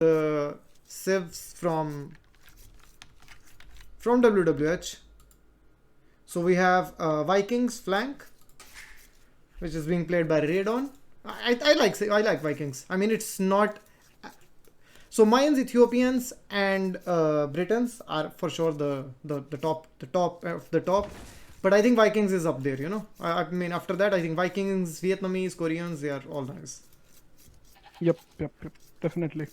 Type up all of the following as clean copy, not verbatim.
the civs from WWH. So we have Vikings flank, which is being played by Radon. I like Vikings. I mean, it's not. So Mayans, Ethiopians, and Britons are for sure the top of the top. But I think Vikings is up there. You know, I mean, after that, I think Vikings, Vietnamese, Koreans, they are all nice. Yep, definitely.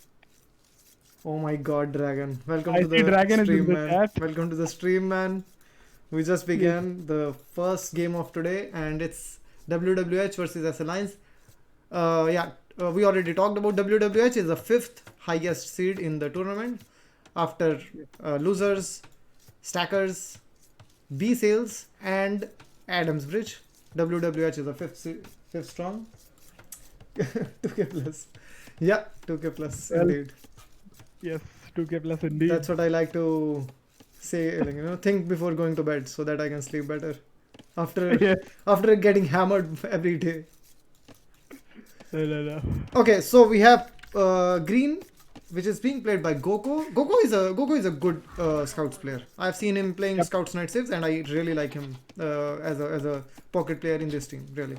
Oh my God, Dragon! Welcome I to see the Dragon is in stream, the man. chat. Welcome to the stream, man. We just began the first game of today, and it's WWH versus SLLions. We already talked about WWH is the 5th highest seed in the tournament after losers, stackers, B sales, and Adams Bridge. WWH is the 5th strong. 2K plus. Yeah, 2K plus indeed. Yes, 2K plus indeed. That's what I like to say, like, think before going to bed so that I can sleep better after getting hammered every day. No. Okay, so we have green, which is being played by Goko. Goko is a good scouts player. I've seen him playing scouts night saves, and I really like him as a pocket player in this team. Really.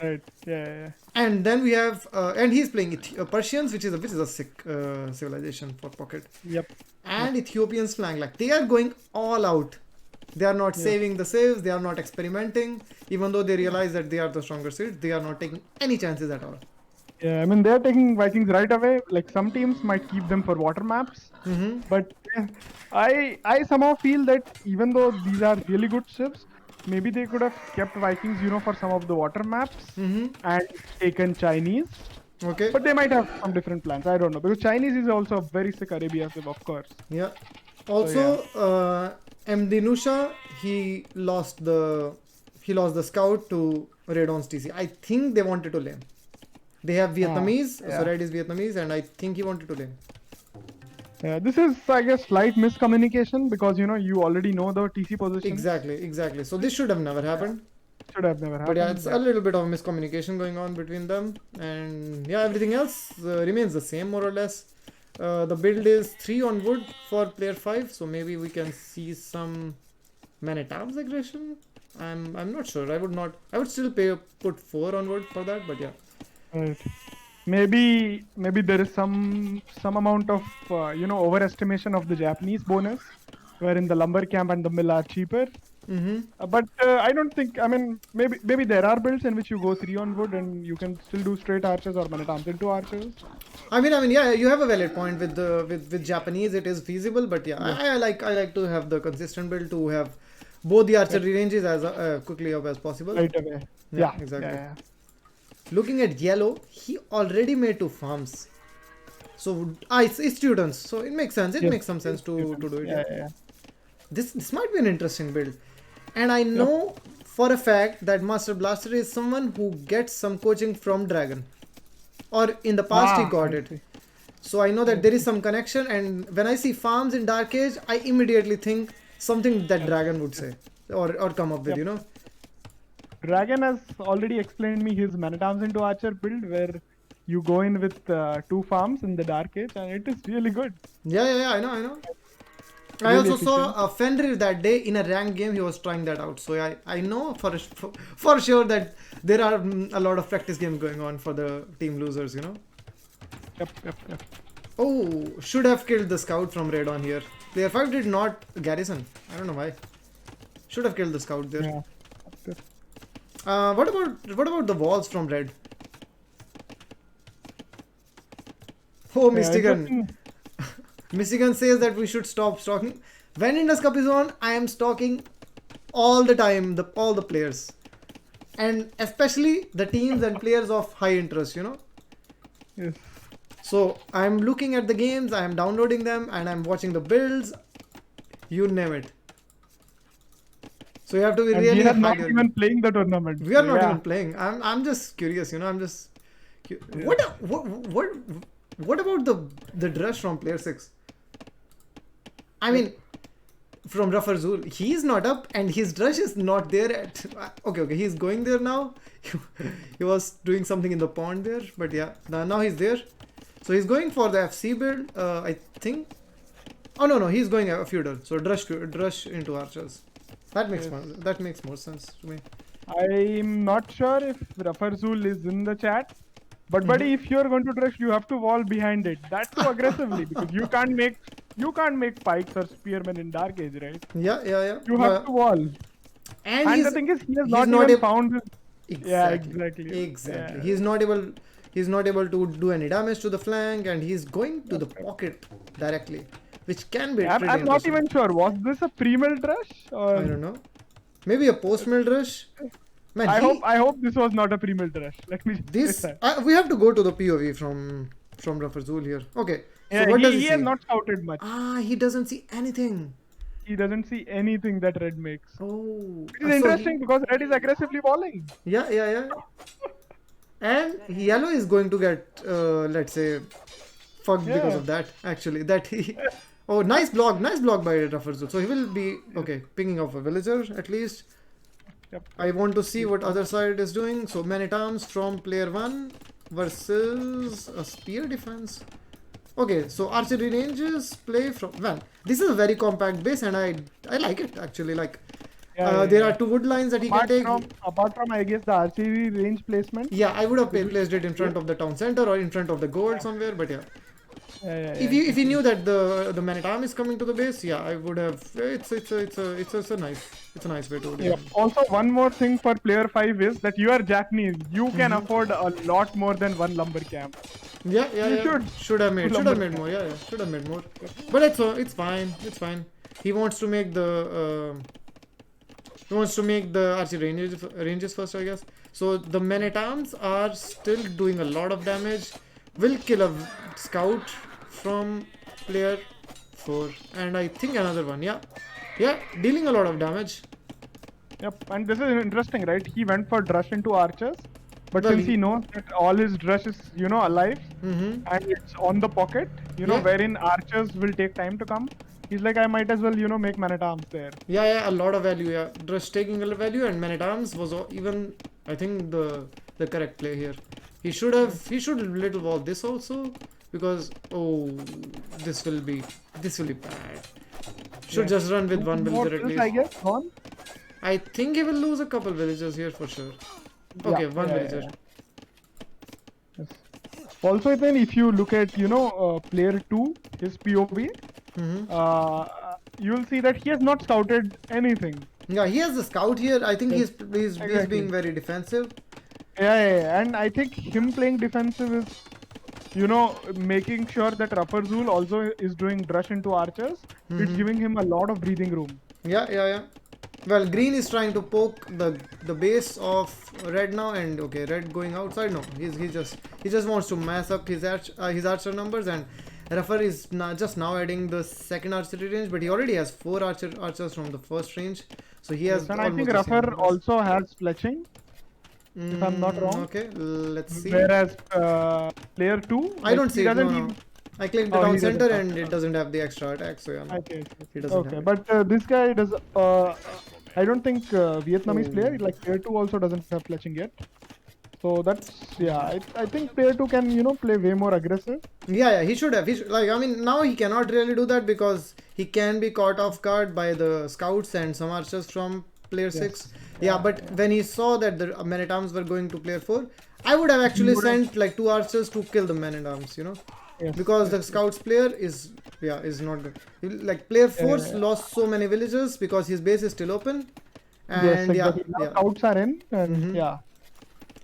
Right. Yeah. And then we have and he's playing Persians, which is a sick civilization for pocket. Yep. And Ethiopians flank, like they are going all out. They are not saving the saves. They are not experimenting. Even though they realize that they are the stronger seed, they are not taking any chances at all. Yeah, I mean they're taking Vikings right away. Like some teams might keep them for water maps, but I somehow feel that even though these are really good ships, maybe they could have kept Vikings, for some of the water maps and taken Chinese. Okay. But they might have some different plans. I don't know, because Chinese is also a very sick Arabia ship, of course. Yeah. Also, MD Nusha, he lost the scout to Radon's TC. I think they wanted to lane. They have Vietnamese, so Red is Vietnamese, and I think he wanted to lane. Yeah, this is, I guess, slight miscommunication because you already know the TC position. Exactly. So this should have never happened. Should have never happened. But yeah, it's a little bit of miscommunication going on between them, and yeah, everything else remains the same more or less. The build is 3 on wood for player 5, so maybe we can see some Manitab's aggression. I'm not sure. I would still put 4 on wood for that, but yeah. Right. Maybe there is some amount of overestimation of the Japanese bonus, wherein the lumber camp and the mill are cheaper. But I don't think. I mean, maybe there are builds in which you go 3 on wood and you can still do straight archers or Manitams into archers. I mean, yeah, you have a valid point with Japanese. It is feasible, but yeah, I like to have the consistent build to have both the archery ranges as quickly up as possible. Right away. Yeah, exactly. Yeah. Looking at yellow, he already made 2 farms. So it's students, so it makes sense. It makes some sense to do it. Yeah. This might be an interesting build, and I know for a fact that Master Blaster is someone who gets some coaching from Dragon, or in the past he got it. So I know that there is some connection, and when I see farms in Dark Age, I immediately think something that Dragon would say or come up with, Dragon has already explained me his Manitams into Archer build, where you go in with 2 farms in the Dark Age, and it is really good. Yeah, I know. I also saw Fenrir that day in a ranked game. He was trying that out, so I know for sure that there are a lot of practice games going on for the team losers. Yep. Oh, should have killed the scout from Red on here. Player 5 did not garrison. I don't know why. Should have killed the scout there. Yeah. What about the walls from Red? Oh, Mystigan. Mystigan says that we should stop stocking. When Indus Cup is on, I am stocking all the time, all the players. And especially the teams and players of high interest, Yes. So I'm looking at the games, I am downloading them, and I'm watching the builds. You name it. So you have to be really. We are not even playing the tournament. We are not even playing. I'm just curious, I'm just. What about the dress from player 6? I mean, from Rafar Zul, he's not up, and his dress is not there at. Okay, he's going there now. He was doing something in the pond there, but yeah, now he's there. So he's going for the FC build, I think. Oh no, he's going a feudal. So drush into archers. That makes more sense to me. I'm not sure if Rafarzul is in the chat, but buddy, if you're going to drush, you have to wall behind it. That too aggressively, because you can't make pikes or spearmen in Dark Age, right? Yeah. You have to wall. And the thing is, he has not even found his... Yeah, exactly. Yeah. He's not able to do any damage to the flank, and he's going to the pocket directly, which can be pretty I'm not even sure. Was this a pre-mill drush? Or... I don't know. Maybe a post-mill drush? Man, I hope this was not a pre-mill drush. Let me we have to go to the POV from Rafarzul here. Okay. Yeah, so what does he has not scouted much. He doesn't see anything. He doesn't see anything that red makes. Oh. It is interesting because red is aggressively walling. Yeah. And yellow is going to get, let's say, fucked because of that. Actually, Oh, nice block by Rafarzul. So he will be picking off a villager at least. Yep. I want to see what other side is doing. So Man-at-Arms from player 1 versus a spear defense. Okay, so archery ranges play from... Well, this is a very compact base and I like it actually. Like, there are 2 wood lines that he can take. Apart from, I guess, the archery range placement. Yeah, I would have placed it in front of the town center or in front of the gold somewhere, but yeah. If he knew that the Man-at-Arm is coming to the base, I would have. It's a nice way to do it. Also, one more thing for player 5 is that you are Japanese. You can afford a lot more than 1 lumber camp. Yeah. Should have made more. Yeah, should have made more. But it's fine. It's fine. He wants to make the archery ranges first, I guess. So the Men-at-Arms are still doing a lot of damage. Will kill a scout from player 4 and I think another one. Yeah, dealing a lot of damage. Yep, and this is interesting, right? He went for drush into archers, but since he knows that all his drush is, alive, and it's on the pocket, wherein archers will take time to come, he's like, I might as well, make Man-at-Arms there. Yeah, a lot of value. Yeah, drush taking a lot of value, and Man-at-Arms was even, I think, the correct play here. He should little wall this also, because this will be bad. Should just run with 1 villager at least. I guess one. I think he will lose a couple villagers here for sure. Okay, 1 villager. Yes. Also, then if you look at player 2, his POV, you will see that he has not scouted anything. Yeah, he has the scout here. I think he's being very defensive. Yeah, and I think him playing defensive is, making sure that Rafarzul also is doing drush into archers. It's giving him a lot of breathing room. Yeah. Well, green is trying to poke the base of red now, and red going outside. No, he just wants to mass up his archer numbers, and Rafar is just now adding the second archery range, but he already has 4 archers from the first range, so he has. And I think Rafar also has fletching. If I'm not wrong. Okay, let's see. Whereas player 2, I don't see it. No. I clicked the town center and it doesn't have the extra attack, so yeah. Okay. He doesn't have it. But this guy does. I don't think Vietnamese player, like player 2 also doesn't have fletching yet. So that's, I think player 2 can, play way more aggressive. Yeah, he should have. Now he cannot really do that because he can be caught off guard by the scouts and some archers from player 6. Yeah, but when he saw that the Men-at-Arms were going to player 4, I would have actually sent like 2 archers to kill the Men-at-Arms, because the scouts player is not good. Like player 4 lost so many villagers because his base is still open. And now scouts are in, and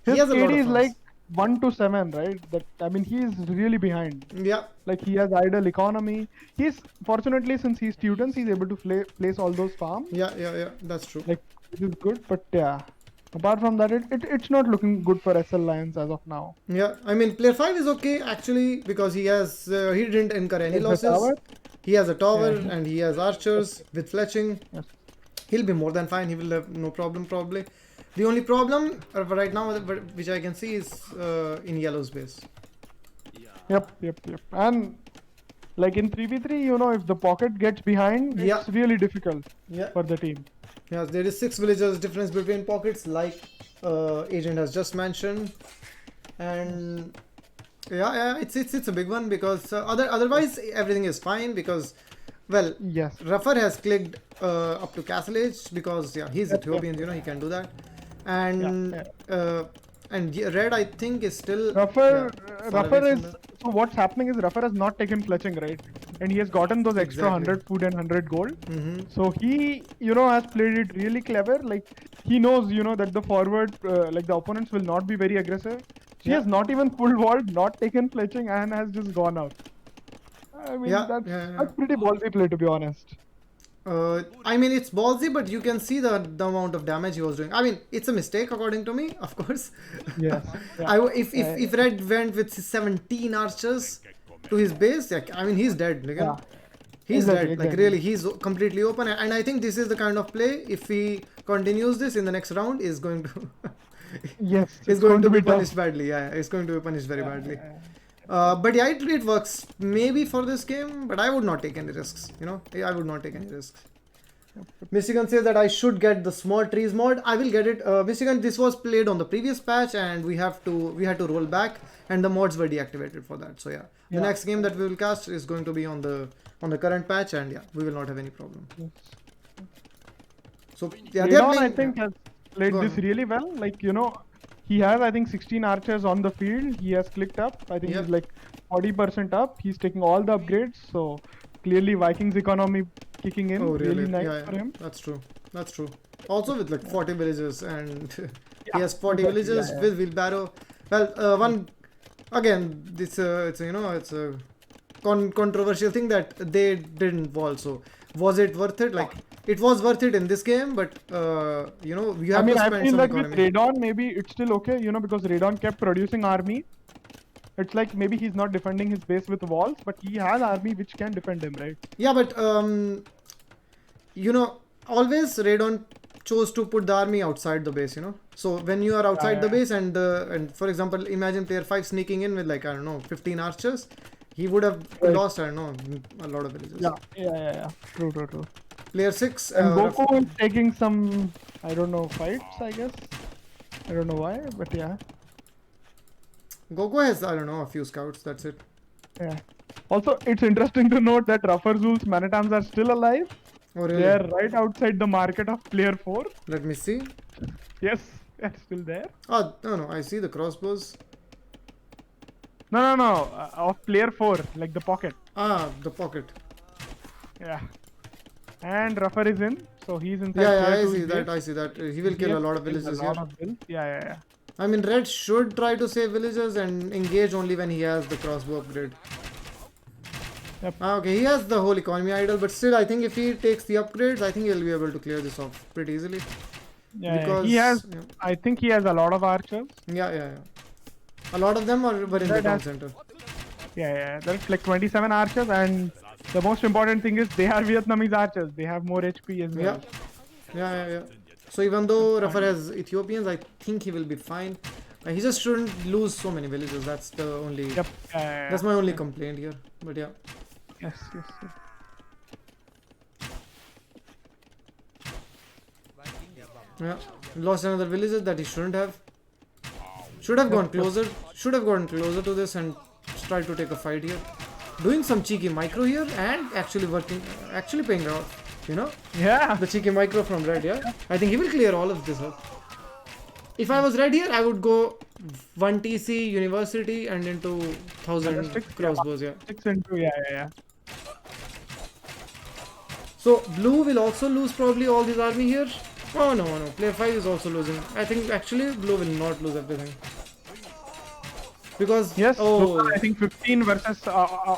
his KD is like 1 to 7, right? He is really behind. Yeah. Like he has idle economy. He's fortunately, since he's students, he's able to place all those farms. Yeah, that's true. Like it is good, but apart from that, it's not looking good for SLLions as of now. Yeah, player 5 is okay actually because he has he didn't incur any losses. He has a tower and he has archers with fletching. Yes. He'll be more than fine. He will have no problem probably. The only problem right now which I can see is in yellow's base. Yep. And like in 3v3, if the pocket gets behind, it's really difficult for the team. Yes, there is 6 villagers difference between pockets, like Agent has just mentioned, and Yeah, it's a big one because otherwise everything is fine because, well, Yes. Ruffer has clicked up to Castle Age because he's Yep, Ethiopian, yep. he can do that, Yeah, and yeah. Red I think is still far away Ruffer from is that. so what's happening is Ruffer has not taken fletching, right? And he has gotten those extra Exactly. 100 food and 100 gold. Mm-hmm. So he, has played it really clever. Like he knows, that the forward, like the opponents will not be very aggressive. He Yeah. has not even full walled, not taken fletching, and has just gone out. I mean, Yeah, that's yeah, yeah. that's pretty ballsy play, to be honest. I mean, it's ballsy, but you can see the amount of damage he was doing. I mean, it's a mistake according to me, of course. Yes. Yeah. If Red went with 17 archers to his base, I mean, he's dead. Like, Yeah. he's Exactly, dead. Like exactly. really, he's completely open. And I think this is the kind of play. If he continues this in the next round, is going to Yes. is It's going to be tough. punished badly. Yeah, it's going to be punished very badly. Yeah. But yeah, it works maybe for this game, but I would not take any risks. I would not take any risks. Michigan says that I should get the small trees mod. I will get it. Michigan, this was played on the previous patch, and we had to roll back, and the mods were deactivated for that. So the next game that we will cast is going to be on the current patch, and we will not have any problem. So Leon, I think, has played Go this on. really well. Like, he has, I think, 16 archers on the field. He has clicked up. I think Yep. he's like 40% up. He's taking all the upgrades. So clearly, Vikings economy kicking in. Oh really? Really nice Yeah, for him. that's true. That's true. Also with like 40 villages, and he Yeah, has 40 exactly, villages yeah. with wheelbarrow. Well, one again, it's a controversial thing that they didn't wall. So was it worth it? Like it was worth it in this game, but you I have mean, to I spend feel some like with economy. Radon, maybe it's still okay, because Radon kept producing army. It's like maybe he's not defending his base with walls, but he has army which can defend him, right? Yeah, but always Radon chose to put the army outside the base. So when you are outside the Yeah. base and for example, imagine player 5 sneaking in with like I don't know 15 archers, he would have Right. lost I don't know a lot of villages. Yeah. True. Player 6. And Goku is taking some, I don't know, fights, I guess. I don't know why, but yeah. Goku has I don't know a few scouts. That's it. Yeah. Also, it's interesting to note that Rufferzul's Manitams are still alive. Oh really? They're right outside the market of player 4. Let me see. Yes, they're still there. Oh no, I see the crossbows. No. Of player 4, like the pocket. The pocket. Yeah. And Ruffer is in, so he's inside. Yeah, player I 2's see base. that. I see that. He will kill a lot of villages A lot here. of builds. Yeah. I mean, Red should try to save villages and engage only when he has the crossbow upgrade. Yep. Okay, he has the whole economy idol, but still, I think if he takes the upgrades, I think he'll be able to clear this off pretty easily. Yeah, Because he has. I think he has a lot of archers. Yeah. A lot of them were in the Red town has- center. Yeah. There's like 27 archers, and the most important thing is they are Vietnamese archers. They have more HP as well. Yeah. So even though Rafar has Ethiopians, I think he will be fine. He just shouldn't lose so many villages. That's the only. Yep. That's my only complaint here. But yeah. Yes. Yeah. Lost another villager that he shouldn't have. Should have gone closer. Should have gotten closer to this and tried to take a fight here. Doing some cheeky micro here and actually paying off. Yeah. The cheeky micro from Red, yeah? I think he will clear all of this up. If I was Red here, I would go 1 TC University and into 1000 crossbows, yeah. 6 into, yeah. So Blue will also lose probably all his army here. Oh no. Player 5 is also losing. I think actually Blue will not lose everything. Because, Yes. oh, I think 15 versus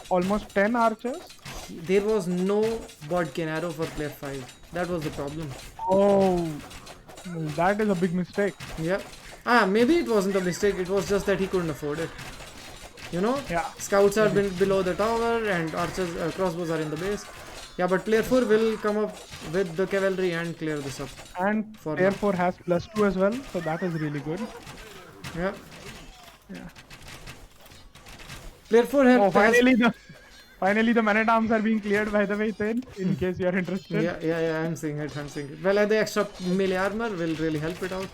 almost 10 archers. there was no Bodkin arrow for player 5. That was the problem. Oh, that is a big mistake. Yeah. Maybe it wasn't a mistake. It was just that he couldn't afford it. Yeah. Scouts are below the tower and archers, crossbows are in the base. Yeah, but player 4 will come up with the cavalry and clear this up. And For player now. 4 has +2 as well, so that is really good. Yeah. Yeah. Player 4 has. Oh, finally the man at arms are being cleared, by the way, then, in case you are interested. Yeah, I'm seeing it. Well, the extra melee armor will really help it out.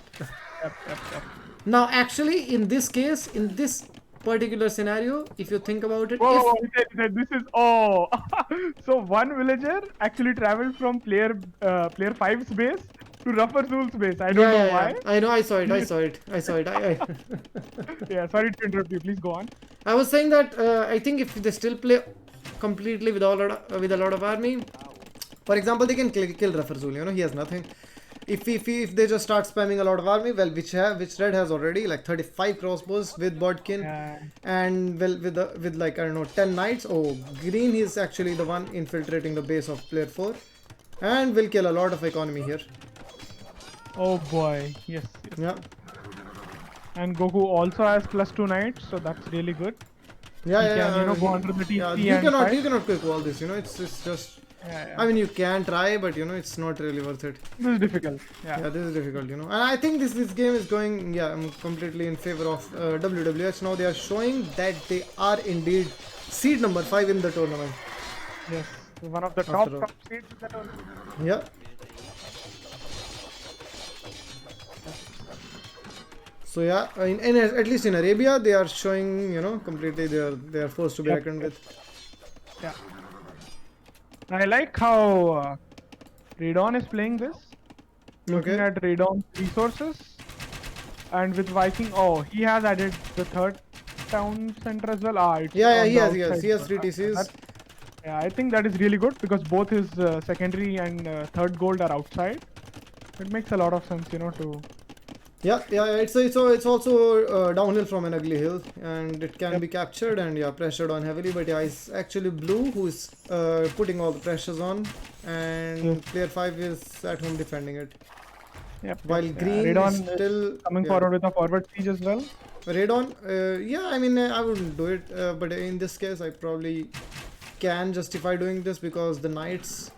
Yep. Now, actually, in this case, in this particular scenario, if you think about it, Whoa, he said, this is so one villager actually traveled from player five's base to Rufferzul's base. I don't know why. I know, I saw it. Yeah, sorry to interrupt you. Please go on. I was saying that I think if they still play completely with with a lot of army, for example, they can kill Rafazul. You know, he has nothing. If they just start spamming a lot of army, well, which red has already like 35 crossbows with Bodkin, and well with like, I don't know, 10 knights. Oh, green is actually the one infiltrating the base of player 4, and will kill a lot of economy here. Oh boy, yes. Yeah. And Goku also has +2 knights, so that's really good. Yeah, he can, go under the TC yeah, you cannot quick wall this. You know, it's just. I mean, you can try, but you know, it's not really worth it. This is difficult. Yeah, this is difficult. You know, and I think this game is going. Yeah, I'm completely in favor of WWH. Now they are showing that they are indeed seed number 5 in the tournament. Yes, one of the top seeds in the tournament. Yeah. So yeah, at least in Arabia, they are showing, you know, completely they are forced to be reckoned with. Yeah. I like how Radon is playing this. Looking at Radon's resources, and with Viking, he has added the third town center as well. He has 3 TCs. Yeah, I think that is really good because both his secondary and third gold are outside. It makes a lot of sense, you know, to. Yeah, it's also downhill from an ugly hill, and it can be captured and pressured on heavily. But it's actually blue who's putting all the pressures on, and player 5 is at home defending it. While green is still coming forward with a forward siege as well. Radon, I mean, I wouldn't do it, but in this case, I probably can justify doing this because the knights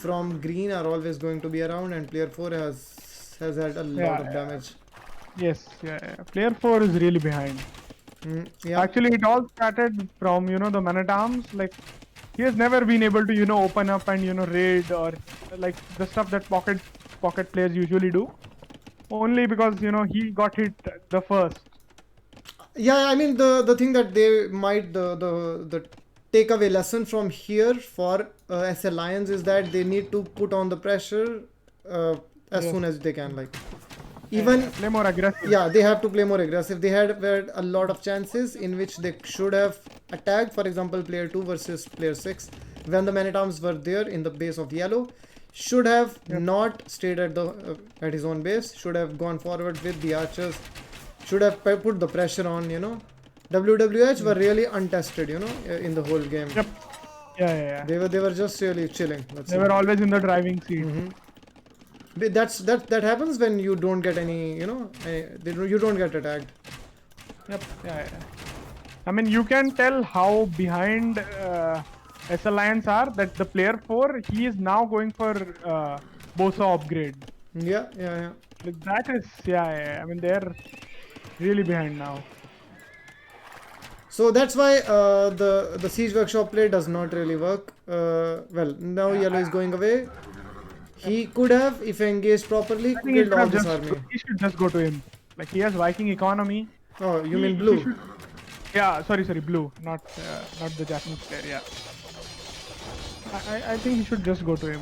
from green are always going to be around, and player 4 has had a lot of damage. Yes, player 4 is really behind. Actually, it all started from, you know, the man-at-arms. Like, he has never been able to, you know, open up and, you know, raid or like the stuff that pocket players usually do. Only because, you know, he got hit the first. Yeah, I mean, the thing that they might the takeaway lesson from here for SLLions is that they need to put on the pressure as soon as they can, like. Even play more aggressive. Yeah, they have to play more aggressive. They had a lot of chances in which they should have attacked. For example, player 2 versus player 6, when the man-at-arms were there in the base of yellow, should have not stayed at his own base. Should have gone forward with the archers. Should have put the pressure on. You know, WWH were really untested. You know, in the whole game. Yep. Yeah. They were just really chilling. They were always in the driving seat. That happens when you don't get any, you know, you don't get attacked. Yep. Yeah. I mean, you can tell how behind SLLions are that the player 4, he is now going for Bosa upgrade. Yeah. Like that is, I mean, they're really behind now. So that's why the Siege Workshop play does not really work. Well, now yellow is going away. He could have, if engaged properly, killed all this army. He should just go to him. Like, he has Viking economy. Oh, you mean blue? Sorry, blue. Not the Japanese player, I think he should just go to him.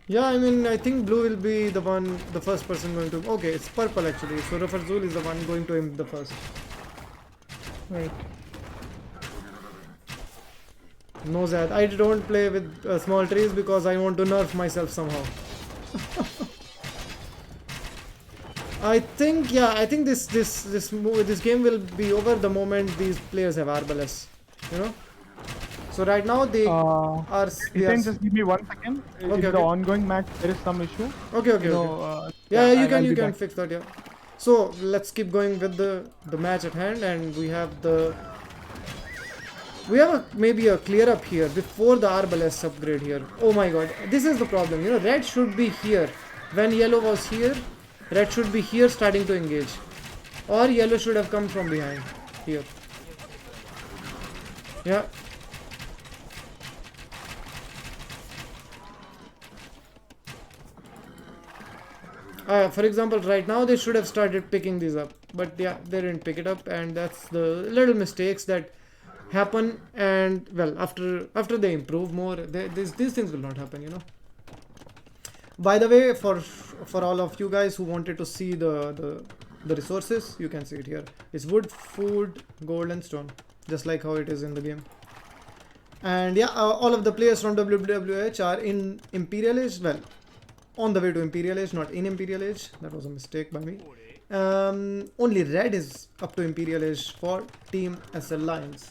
Yeah, I mean, I think blue will be the first person going to... Okay, it's purple actually. So Rafazul is the one going to him the first. Right. No, Zad, I don't play with small trees because I want to nerf myself somehow. I think this game will be over the moment these players have Arbalest. You know. So right now they are. Just give me 1 second. Okay, in the ongoing match, there is some issue. Okay. You can fix that. Yeah. So let's keep going with the match at hand, and we have maybe a clear up here before the Arbalest upgrade here. Oh my god, this is the problem. You know, red should be here. When yellow was here, red should be here starting to engage. Or yellow should have come from behind here. Yeah. For example, right now they should have started picking these up, but yeah, they didn't pick it up, and that's the little mistakes that happen. And well, after they improve more, these things will not happen, you know. By the way, for all of you guys who wanted to see the resources, you can see it here. It's wood, food, gold, and stone, just like how it is in the game. And yeah, all of the players from WWH are in Imperial Age. Well, on the way to Imperial Age, not in Imperial Age. That was a mistake by me. Only red is up to Imperial Age for Team SLLions.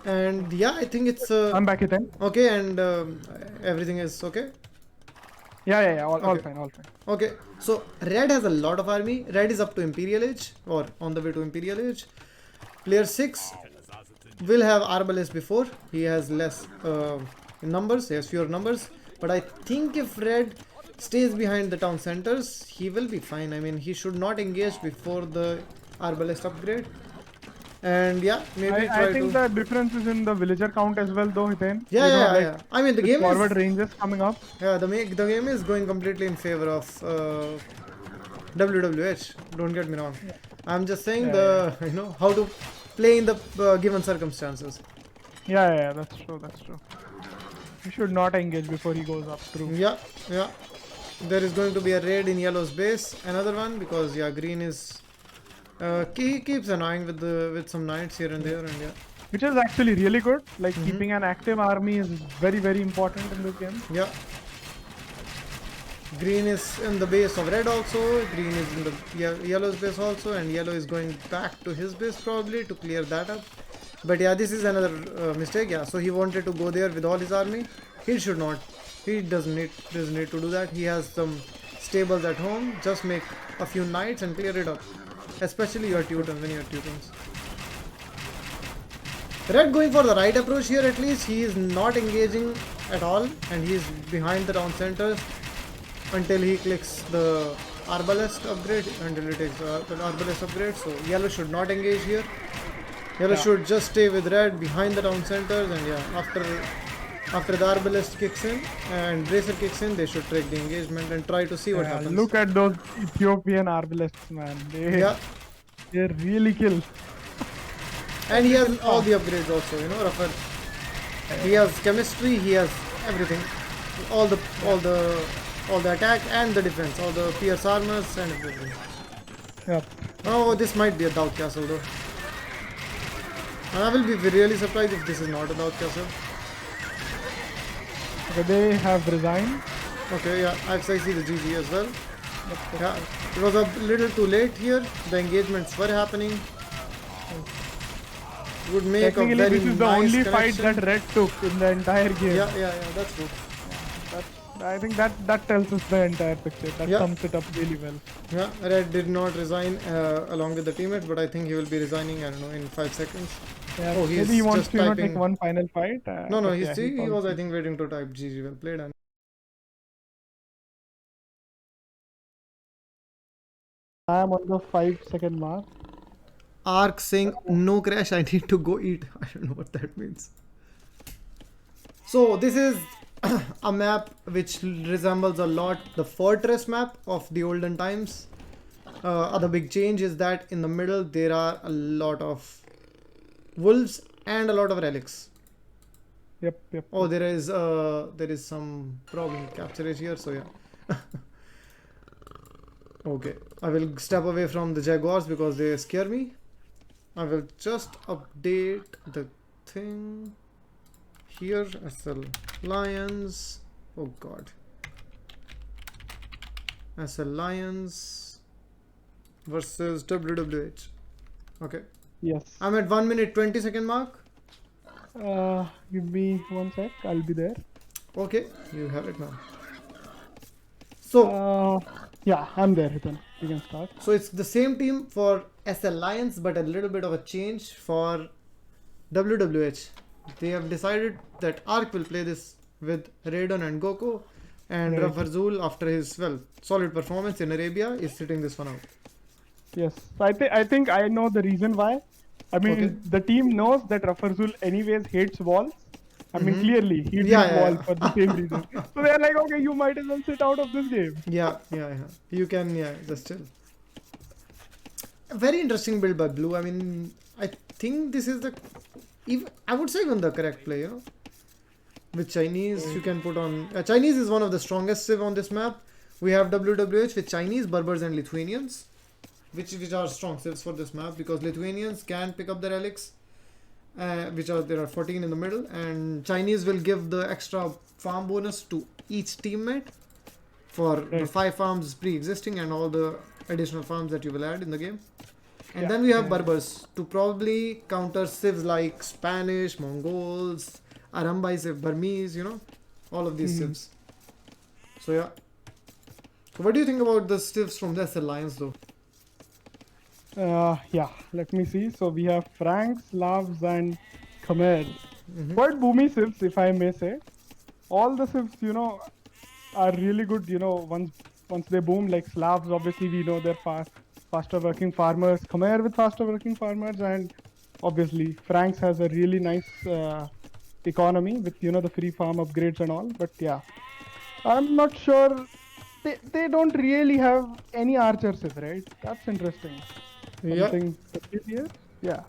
And yeah, I think it's I'm back at 10. okay, and everything is okay. Yeah. All Okay. fine, all fine. Okay, so red has a lot of army. Red is up to Imperial Age or on the way to Imperial Age. Player 6 will have Arbalest before. He has less numbers, he has fewer numbers. But I think if red stays behind the town centers, he will be fine. I mean, he should not engage before the Arbalest upgrade. And yeah, maybe I think the difference is in the villager count as well, though, Hiten. Yeah. I mean, the game forward is ranges coming up. yeah, the game is going completely in favor of WWH. Don't get me wrong. I'm just saying you know how to play in the given circumstances. Yeah, that's true. You should not engage before he goes up through. Yeah. There is going to be a raid in yellow's base. Another one because yeah, green is he keeps annoying with some knights here and there, and yeah. Which is actually really good. Like keeping an active army is very, very important in this game. Yeah. Green is in the base of red also. Green is in the yellow's base also, and yellow is going back to his base probably to clear that up. But yeah, this is another mistake. Yeah, so he wanted to go there with all his army. He should not. He doesn't need to do that. He has some stables at home. Just make a few knights and clear it up. Especially your Teutons when you have Teutons. Red going for the right approach here at least. He is not engaging at all, and he is behind the town center until he clicks the Arbalest upgrade, until he takes the Arbalest upgrade. So yellow should not engage here. Yellow should just stay with red behind the town centers, and yeah, after the Arbalest kicks in and Bracer kicks in, they should take the engagement and try to see what happens. Look at those Ethiopian Arbalists, man. They really kill. And he has all the upgrades also, you know, Rafa. He has chemistry, he has everything. All the attack and the defense, all the pierce armors and everything. Yep. Oh, this might be a Doubt Castle though. And I will be really surprised if this is not a Doubt Castle. Okay, they have resigned. Okay, yeah, I see the GG as well. Yeah, it was a little too late here. The engagements were happening. Would make a very this is the nice only connection. fight that red took in the entire game. Yeah, that's good. I think that tells us the entire picture. That sums it up really well. Yeah, red did not resign along with the teammates, but I think he will be resigning, I don't know, in 5 seconds. Yeah, oh, maybe he wants to take one final fight. No, he was, I think, waiting to type GG, well played. And I am on the 5-second mark. Arc saying no crash, I need to go eat. I don't know what that means. So this is a map which resembles a lot the fortress map of the olden times. Other big change is that in the middle there are a lot of wolves and a lot of relics. Yep. Oh, there is some problem capture it here, so yeah. Okay, I will step away from the jaguars because they scare me. I will just update the thing here. SLLions. Oh god. SLLions versus WWH. Okay. Yes. I'm at 1 minute 20 second mark. Give me 1 sec. I'll be there. Okay, you have it now. So yeah, I'm there, Hitan. You can start. So it's the same team for SLLions, but a little bit of a change for WWH. They have decided that Ark will play this with Raiden and Goku, and Rafarzul, after his solid performance in Arabia, is sitting this one out. Yes, I think I know the reason why. I mean, the team knows that Rafarzul anyways hates walls, I mean, clearly, he didn't Yeah, wall yeah, for the same reason. So they're like, okay, you might as well sit out of this game. yeah, yeah, yeah. You can, yeah, just chill. A very interesting build by Blue. I mean, I think this is the, even I would say even the correct play. You know, with Chinese you can put on. Chinese is one of the strongest civ on this map. We have WWH with Chinese, Berbers, and Lithuanians, which are strong civs for this map because Lithuanians can pick up the relics, there are 14 in the middle, and Chinese will give the extra farm bonus to each teammate for the 5 farms pre-existing and all the additional farms that you will add in the game. And then we have Berbers to probably counter civs like Spanish, Mongols, Arambai civ, Burmese, you know, all of these civs. So yeah. So what do you think about the civs from the SLLions though? Yeah, let me see. So we have Franks, Slavs, and Khmers. Quite boomy civs, if I may say. All the civs, you know, are really good. You know, once they boom, like Slavs, obviously we know they're faster working farmers. Khmer with faster working farmers, and obviously Franks has a really nice economy with, you know, the free farm upgrades and all. But yeah, I'm not sure. They don't really have any archer civ, right? That's interesting. Something here? Yeah.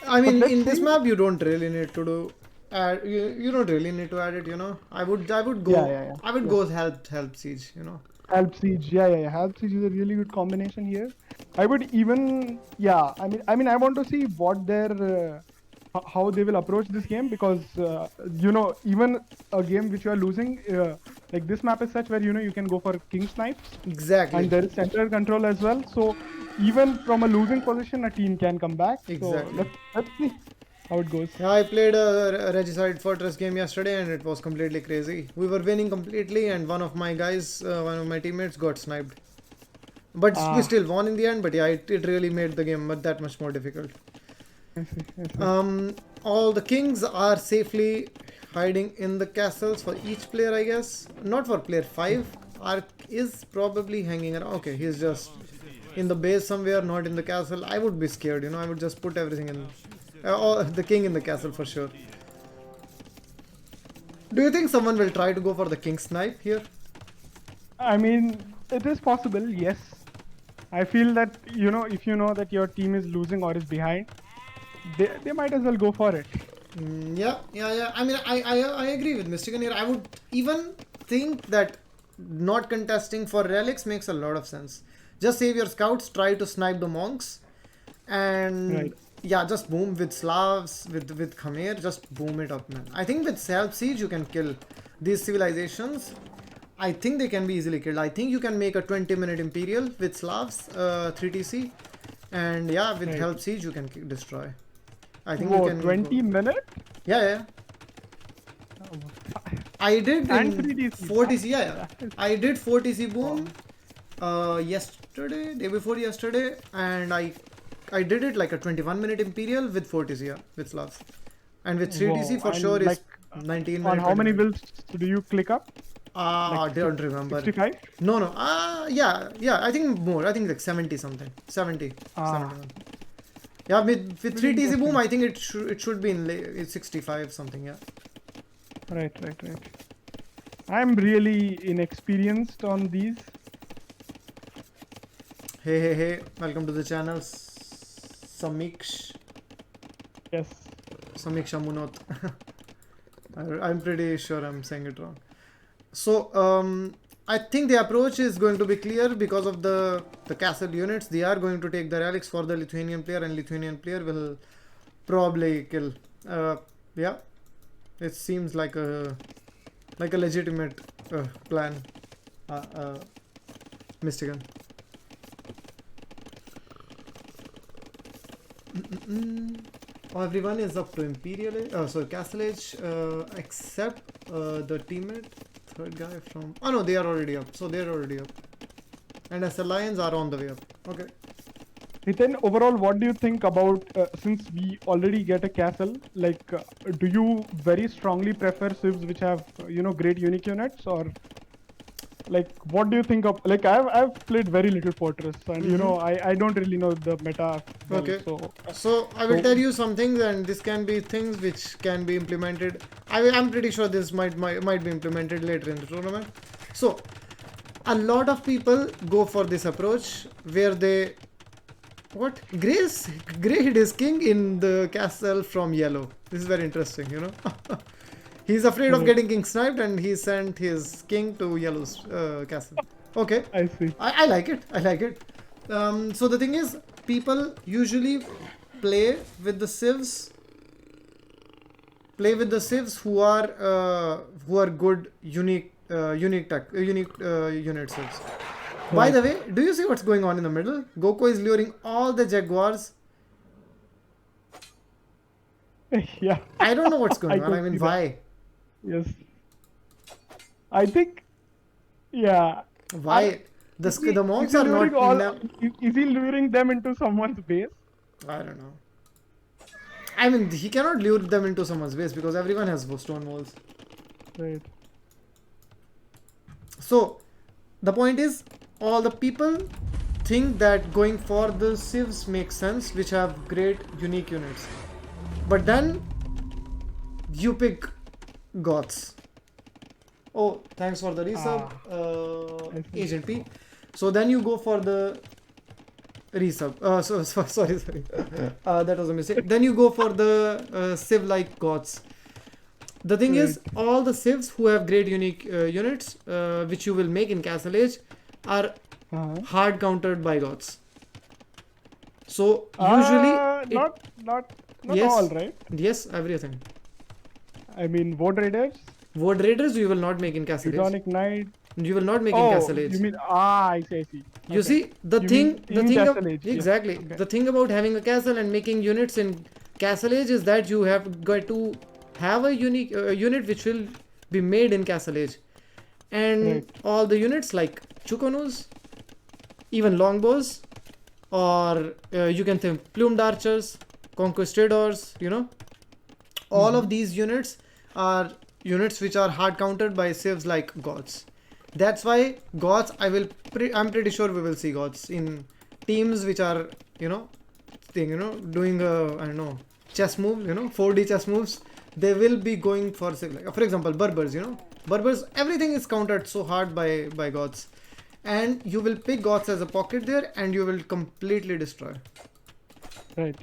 I mean, in this map, you don't really need to do. You don't really need to add it. You know, I would go. I would go help siege. You know. Help siege, yeah. Help siege is a really good combination here. I would even, I mean, I want to see what their how they will approach this game because you know, even a game which you are losing, like this map is such where, you know, you can go for king snipes. Exactly. And there is center control as well. So even from a losing position, a team can come back. Exactly. So let's see how it goes. Yeah, I played a Regicide Fortress game yesterday and it was completely crazy. We were winning completely and one of my guys, one of my teammates got sniped. But we still won in the end, but yeah, it really made the game that much more difficult. I see. All the kings are safely hiding in the castles for each player, I guess. Not for player 5. Ark is probably hanging around. Okay, he's just in the base somewhere, not in the castle. I would be scared, you know, I would just put everything in. The king in the castle for sure. Do you think someone will try to go for the king snipe here? I mean, it is possible, yes. I feel that, you know, if you know that your team is losing or is behind, they might as well go for it. Yeah. I mean, I agree with Mystican here. I would even think that not contesting for relics makes a lot of sense. Just save your scouts, try to snipe the monks, and yeah, just boom with Slavs, with Khmer, just boom it up, man. I think with Self Siege you can kill these civilizations. I think they can be easily killed. I think you can make a 20-minute Imperial with Slavs, 3TC, and yeah, with Help Siege you can destroy. I think you can 20 minutes? Yeah. I did in 4TC, yeah. I did 4TC boom yesterday, day before yesterday, and I did it like a 21-minute Imperial with 4TC, yeah, with Slavs. And with 3TC for sure is 19 minutes. On how many builds do you click up? I don't remember. 65? No. Yeah. I think more. I think like 70 something. 70. 71. Yeah, with 3TC boom, I think it should be in 65 something. Yeah. Right. I'm really inexperienced on these. Hey. Welcome to the channel, Samiksh. Yes. Samiksha Munot. I'm pretty sure I'm saying it wrong. So, I think the approach is going to be clear because of the castle units. They are going to take the relics for the Lithuanian player, and Lithuanian player will probably kill. Yeah, it seems like a legitimate plan. Mystican. Everyone is up to Imperial Age, so Castle Age, except the teammate. Third guy from... Oh no, they are already up. So they're already up. And SLLions are on the way up. Okay. Then overall, what do you think about, since we already get a castle, like, do you very strongly prefer civs which have, you know, great unique units, or? like what do you think of, like I've played very little Fortress, and you know I don't really know the meta well, Okay. so So I will tell you some things, and this can be things which can be implemented. I'm pretty sure this might be implemented later in the tournament. So a lot of people go for this approach where they what Gray hid his king in the castle from yellow. This is very interesting, you know. He's afraid of right, getting king sniped, and he sent his king to yellow's castle. Okay, I see. I like it. I like it. So the thing is, people usually play with the civs. Play with the civs who are good unique unit civs. By Right. the way, do you see what's going on in the middle? Goku is luring all the jaguars. Yeah, I don't know what's I going on. I can mean, see that. why? Yes, I think, yeah. Are Why? The is monks he are luring not. all? Is he luring them into someone's base? I don't know. I mean, he cannot lure them into someone's base because everyone has stone walls. Right. So, the point is, all the people think that going for the civs makes sense, which have great unique units. But then you pick goths. Oh, thanks for the resub, I see. Agent P. So then you go for the resub. Sorry. That was a mistake. Then you go for the civ-like goths. The thing is, Right. all the civs who have great unique units, which you will make in Castle Age, are hard countered by goths. So usually, Not yes, all, right? yes, everything. I mean, Void Raiders, Ward Raiders you will not make in Castle Age. Teutonic Knight. You will not make in Oh, Castle Age. you mean I see. You Okay. see, You mean the in thing of Castle Age? Yes. exactly Okay. the thing about having a castle and making units in Castle Age is that you have got to have a unique unit which will be made in Castle Age, and Right. all the units like Chukonus, even longbows, or you can think plumed archers, conquistadors. You know, all of these units are units which are hard countered by civs like gods. That's why gods I'm pretty sure we will see gods in teams which are doing I don't know chess move, 4D chess moves. They will be going for like, for example, Berbers. Berbers, everything is countered so hard by gods, and you will pick gods as a pocket there, and you will completely destroy. Right.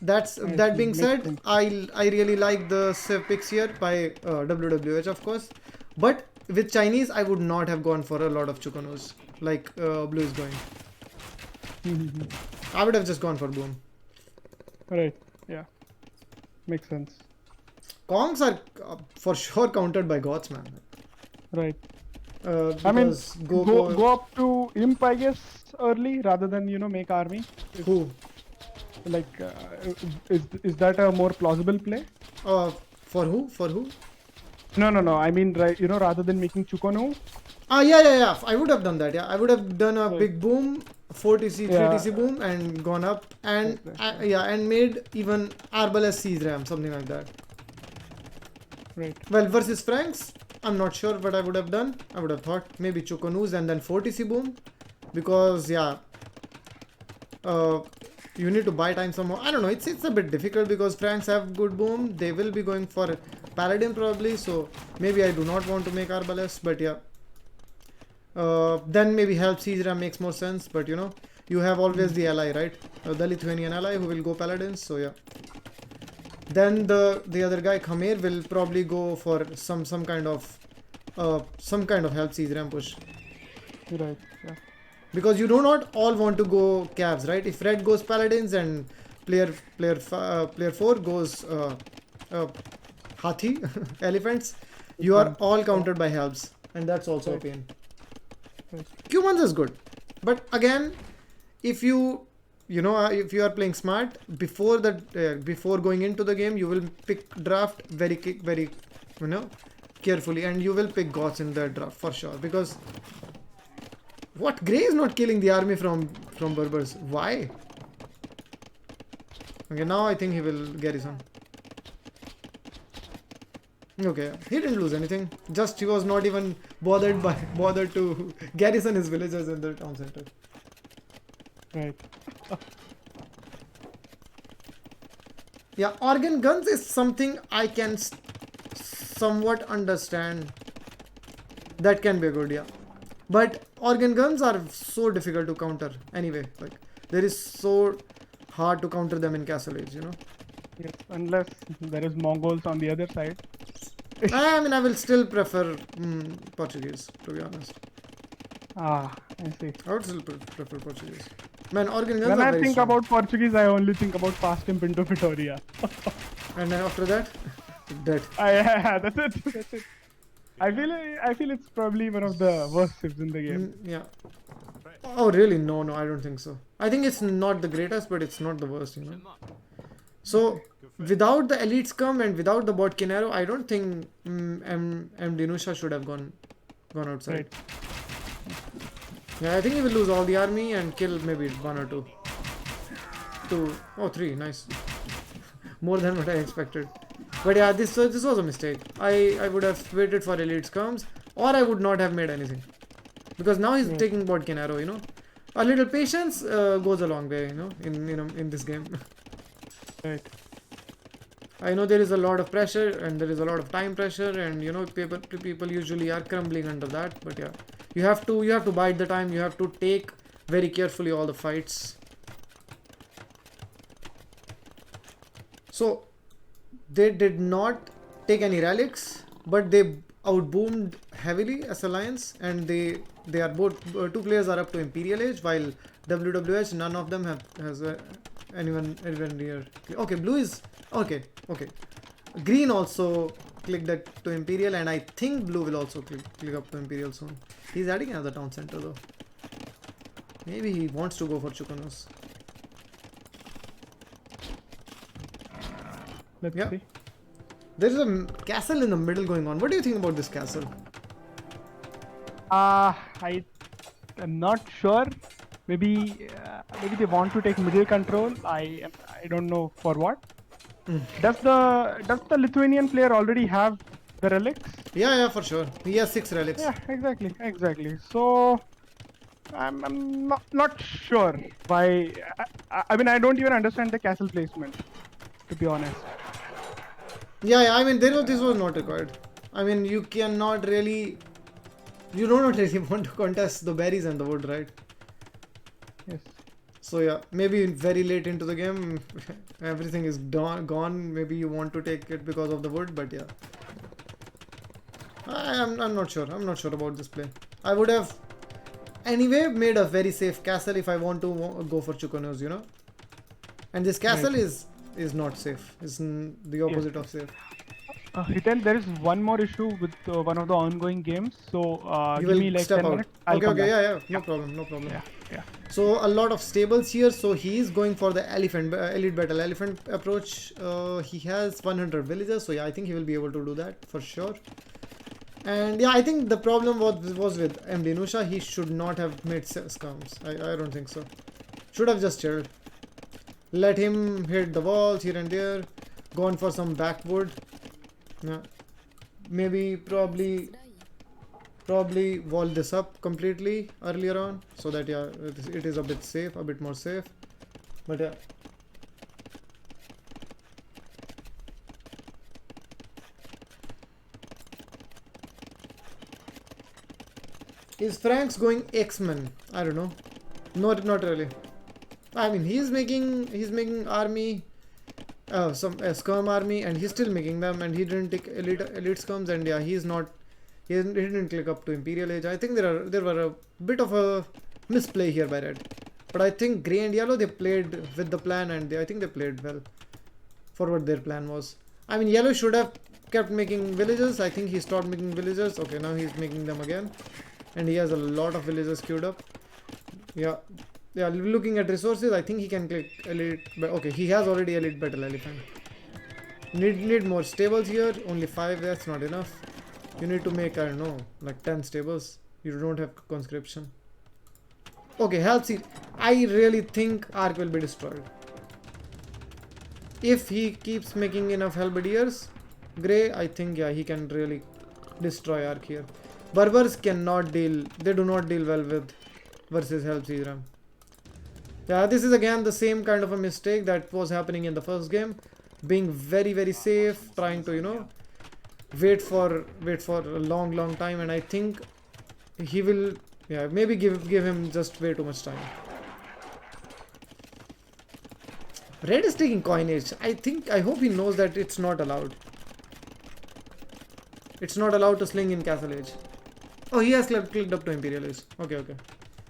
That being Makes said, sense. I really like the civ picks here by WWH, of course, but with Chinese I would not have gone for a lot of Chukonos like Blue is going. I would have just gone for Boom. Right. Yeah. Makes sense. Kongs are for sure countered by gods, man. Right. Because I mean, Goku, go up to Imp, I guess, early rather than make army. who Like, is that a more plausible play? for who? No. I mean, right, rather than making Chukono. Yeah. I would have done that. Yeah, I would have done a Right. big boom, 4TC, Yeah. 3TC boom, and gone up, and Right. and made even Arbalest siege ram, something like that. Right. Well, versus Franks, I'm not sure what I would have done. I would have thought maybe Chukonus and then 4TC boom, because you need to buy time somehow. I don't know. It's a bit difficult because Franks have good boom. They will be going for Paladin probably, so maybe I do not want to make Arbalest, but yeah. Then maybe help siege ram makes more sense, but you have always the ally, right? The Lithuanian ally who will go Paladins, so yeah. Then the other guy Khmer will probably go for some kind of help siege ram push, Right. Yeah. because you do not all want to go Cavs, right? If red goes Paladins and player 4 goes Hathi elephants, you are all countered by helps, and that's also a pain. Right. Cumans is good, but again, if you are playing smart before going into the game, you will pick draft very carefully, and you will pick gods in the draft for sure, because what, Grey is not killing the army from Berbers. Why? Okay, now I think he will garrison. Okay, he didn't lose anything. Just he was not even bothered to garrison his villagers in the town center. Right. Yeah, organ guns is something I can somewhat understand. That can be good, yeah. But organ guns are so difficult to counter anyway. Like, there is so hard to counter them in Castle Age, you know. Yes, unless there is Mongols on the other side. I mean, I will still prefer Portuguese, to be honest. Ah, I see. I would still prefer Portuguese. Man, organ guns When are I very think strong. about Portuguese, I only think about Fast and Pinto Vitoria. And then after that, dead. Yeah, that's it. That's it. I feel it's probably one of the worst civs in the game. Yeah. Oh, really? No, I don't think so. I think it's not the greatest, but it's not the worst, you know. So, without the elite scum and without the bot Kinero, I don't think Dinusha should have gone outside. Right. Yeah, I think he will lose all the army and kill maybe one or two. Oh, three. Nice. More than what I expected. But yeah, this was a mistake. I would have waited for elite scums, or I would not have made anything. Because now he's taking bot Kinero, you know. A little patience goes a long way, you know, in this game. Right. I know there is a lot of pressure and there is a lot of time pressure, and you know people usually are crumbling under that. But yeah, you have to bide the time. You have to take very carefully all the fights. So they did not take any relics, but they outboomed heavily SLLions, and they are both two players are up to Imperial Age, while WWH none of them has anyone near. Okay, blue is okay. Green also clicked that to Imperial, and I think blue will also click up to Imperial soon. He's adding another town center though. Maybe he wants to go for Chukonos. Let's see. There's a castle in the middle going on. What do you think about this castle? I am not sure. Maybe they want to take middle control. I don't know for what. Does the Lithuanian player already have the relics? Yeah, for sure. He has 6 relics. Yeah, exactly. So I'm not sure why. I mean, I don't even understand the castle placement, to be honest. Yeah. I mean, this was not required. I mean, you don't really want to contest the berries and the wood, right? Yes. So yeah, maybe very late into the game, everything is gone. Maybe you want to take it because of the wood, but yeah. I'm not sure. I'm not sure about this play. I would have anyway made a very safe castle if I want to go for Chukonos, you know. And this castle is not safe. It's the opposite of safe. Hitel, there is one more issue with one of the ongoing games. So You give will me like step 10 out. minutes. I'll come back. Yeah. No problem. Yeah. So a lot of stables here. So he is going for the elite battle elephant approach. He has 100 villagers. So yeah, I think he will be able to do that for sure. And yeah, I think the problem was with MD Nusha. He should not have made scums. I don't think so. Should have just chilled. Let him hit the walls here and there. Gone for some backwood. Yeah. Maybe probably wall this up completely earlier on, so that yeah, it is a bit more safe. But yeah. Is Frank's going X-Men? I don't know. Not really. I mean, he's making army, some scum army, and he's still making them, and he didn't take elite scums, and yeah, he didn't click up to Imperial Age. I think there were a bit of a misplay here by red, but I think grey and yellow, they played with the plan, and I think they played well for what their plan was. I mean, yellow should have kept making villagers. I think he stopped making villagers. Okay, now he's making them again, and he has a lot of villagers queued up. Yeah, looking at resources, I think he can click elite. But okay, he has already elite battle elephant. Need more stables here. Only 5. That's not enough. You need to make, I don't know, like 10 stables. You don't have conscription. Okay, health seed. I really think Ark will be destroyed. If he keeps making enough halberdiers, Grey, I think yeah, he can really destroy Ark here. Berbers cannot deal, they do not deal well with versus Help Seedram. Yeah, this is again the same kind of a mistake that was happening in the first game. Being very safe, trying to, you know, wait for a long time, and I think he will, yeah, maybe give him just way too much time. Red is taking coinage. I hope he knows that it's not allowed. It's not allowed to sling in Castle Age. Oh, he has clicked up to Imperial Age. Okay.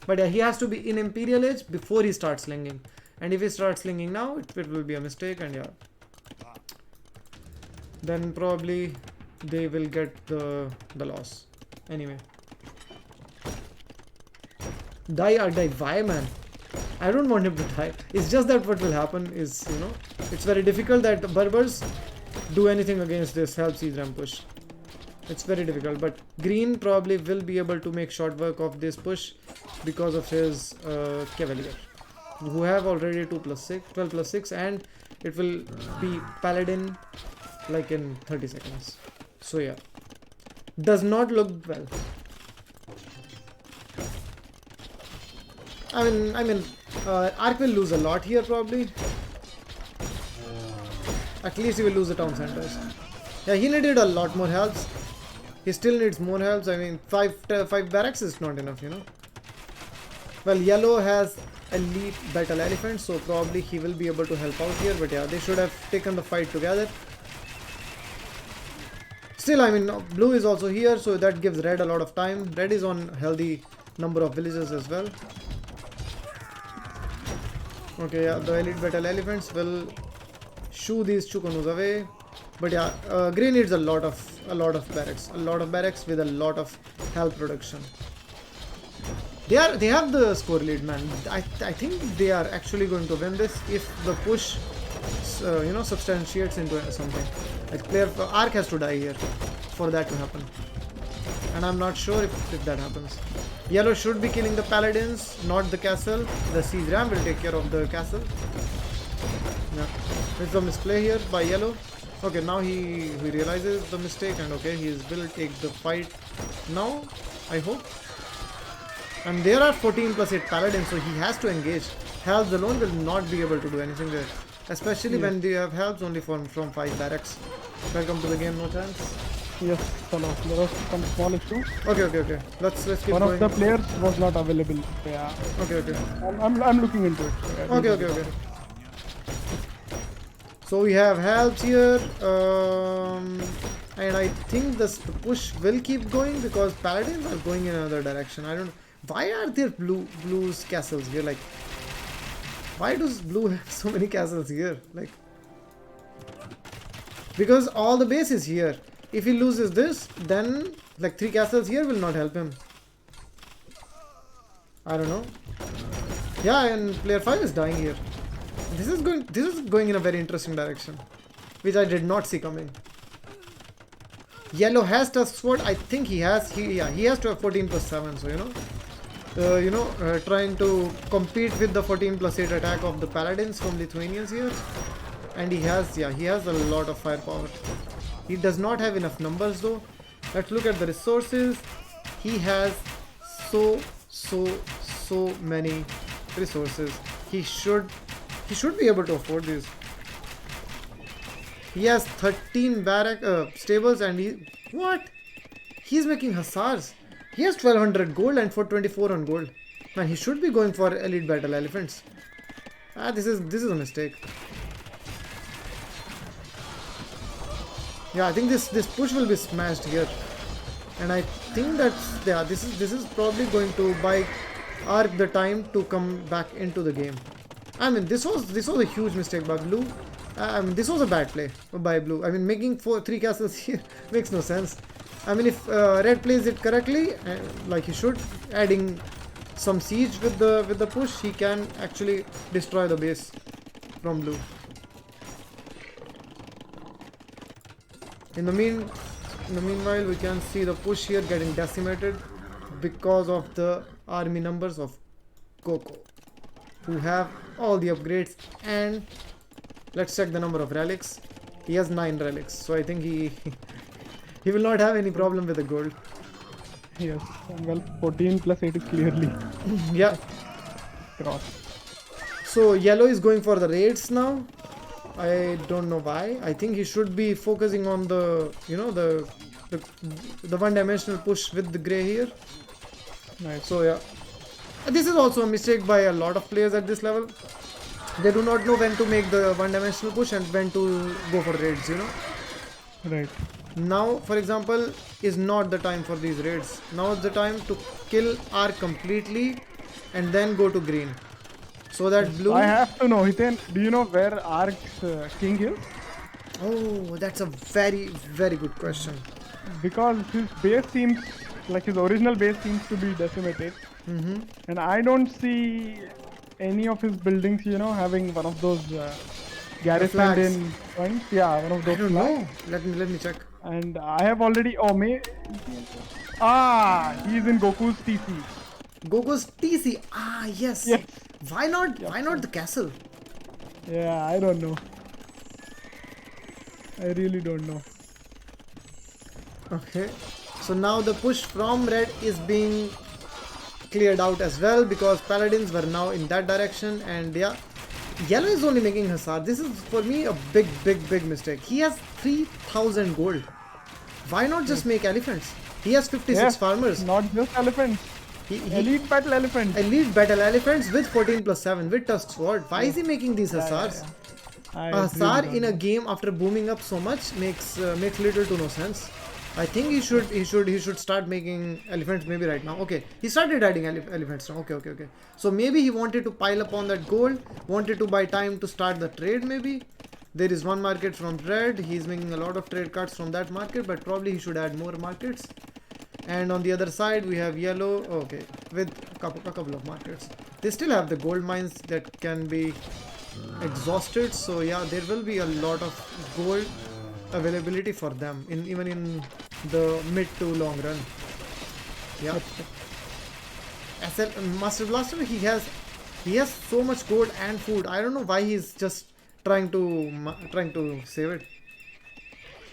But yeah, he has to be in Imperial Age before he starts slinging. And if he starts slinging now, it will be a mistake, and yeah. Then probably they will get the loss. Anyway. Die or die. Why, man? I don't want him to die. It's just that what will happen is, you know, it's very difficult that the Berbers do anything against this Help Seedram push. It's very difficult, but green probably will be able to make short work of this push because of his Cavalier, who have already 12+6, and it will be Paladin like in 30 seconds. So yeah, does not look well. I mean, Ark will lose a lot here probably. At least he will lose the town centers. Yeah, he needed a lot more helps. He still needs more helps. I mean, 5 barracks is not enough, you know. Well, yellow has elite battle elephants, so probably he will be able to help out here. But yeah, they should have taken the fight together. Still, I mean, blue is also here, so that gives red a lot of time. Red is on healthy number of villages as well. Okay, yeah, the elite battle elephants will shoo these Chukanus away. But yeah, green needs a lot of barracks, with a lot of health production. They have the score lead, man. I think they are actually going to win this if the push, you know, substantiates into something. Like player Ark has to die here for that to happen, and I'm not sure if that happens. Yellow should be killing the paladins, not the castle. The siege ram will take care of the castle. Yeah, it's a misplay here by yellow. Okay, now he realizes the mistake, and okay, he will take the fight now, I hope. And there are 14+8 paladins, so he has to engage. Helps alone will not be able to do anything there, especially when they have helps only from 5 barracks. Welcome to the game, no chance. Yes, there was some small issue. Okay. Let's keep going. One of the players was not available. Yeah. Okay. I'm looking into it. Okay. So we have helps here, and I think the push will keep going because paladins are going in another direction. I don't know. Why are there blue's castles here? Like, why does blue have so many castles here? Like, because all the base is here. If he loses this, then like 3 castles here will not help him. I don't know. Yeah, and player 5 is dying here. This is going in a very interesting direction, which I did not see coming. Yellow has tough sword. I think he has to have 14+7. So trying to compete with the 14+8 attack of the paladins from Lithuanians here, and he has a lot of firepower. He does not have enough numbers though. Let's look at the resources. He has so many resources. He should be able to afford these. He has 13 stables, and he's making hussars. He has 1200 gold and 424 on gold. Man, he should be going for elite battle elephants. This is a mistake. Yeah, I think this push will be smashed here, and I think this is probably going to buy Ark the time to come back into the game. I mean, this was a huge mistake by blue. I mean, this was a bad play by blue. I mean, making 3 castles here makes no sense. I mean, if red plays it correctly, like he should, adding some siege with the push, he can actually destroy the base from blue. In the meanwhile, we can see the push here getting decimated because of the army numbers of Coco, who have all the upgrades. And let's check the number of relics. He has 9 relics, so I think he will not have any problem with the gold. Yes. And well, 14 plus 8 is clearly Yeah. cross. So yellow is going for the raids now. I don't know why. I think he should be focusing on the, the, the one-dimensional push with the gray here. Right. So yeah, this is also a mistake by a lot of players at this level. They do not know when to make the one-dimensional push and when to go for raids. Right. Now, for example, is not the time for these raids. Now is the time to kill R completely and then go to green. So that blue... I have to know, Hiten, do you know where Ark's king is? Oh, that's a very, very good question. Because his base seems, like his original base seems to be decimated. And I don't see any of his buildings, having one of those garrisoned flags. in points. Yeah, one of I those don't flags. know. Let me check. And I have already, he's in Goku's TC. Goku's TC. Ah, yes. Yes. Why not? Why not the castle? Yeah, I don't know. I really don't know. Okay. So now the push from red is being cleared out as well because paladins were now in that direction, and yeah, yellow is only making Hussar. This is for me a big mistake. He has 3000 gold. Why not just make elephants? He has 56 farmers. Not just elephants. Elite battle elephants. Elite battle elephants with 14 plus 7 with tusked sword. Why is he making these Hussars? A Hussar in a game after booming up so much makes little to no sense. I think he should start making elephants maybe right now. Okay, he started adding elephants now. Okay. So maybe he wanted to pile up on that gold, wanted to buy time to start the trade maybe. There is one market from red. He's making a lot of trade cards from that market, but probably he should add more markets. And on the other side we have yellow, okay, with a couple of markets. They still have the gold mines that can be exhausted, so yeah, there will be a lot of gold availability for them even in the mid to long run. Yeah. Master Blaster, he has so much gold and food. I don't know why he's just trying to save it.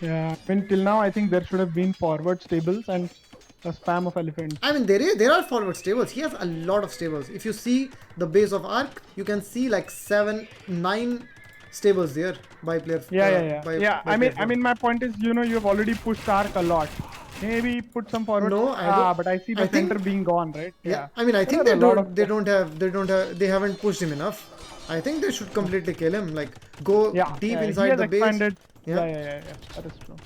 Yeah, I mean, till now I think there should have been forward stables and a spam of elephants. I mean, there are forward stables. He has a lot of stables. If you see the base of Ark, you can see like 7-9 stables there by player. I mean, my point is, you've already pushed Ark a lot. Maybe put some forward. No, but I see the center being gone, right? Yeah. I mean, I think they haven't pushed him enough. I think they should completely kill him. Like go deep inside the base. Yeah. That is true.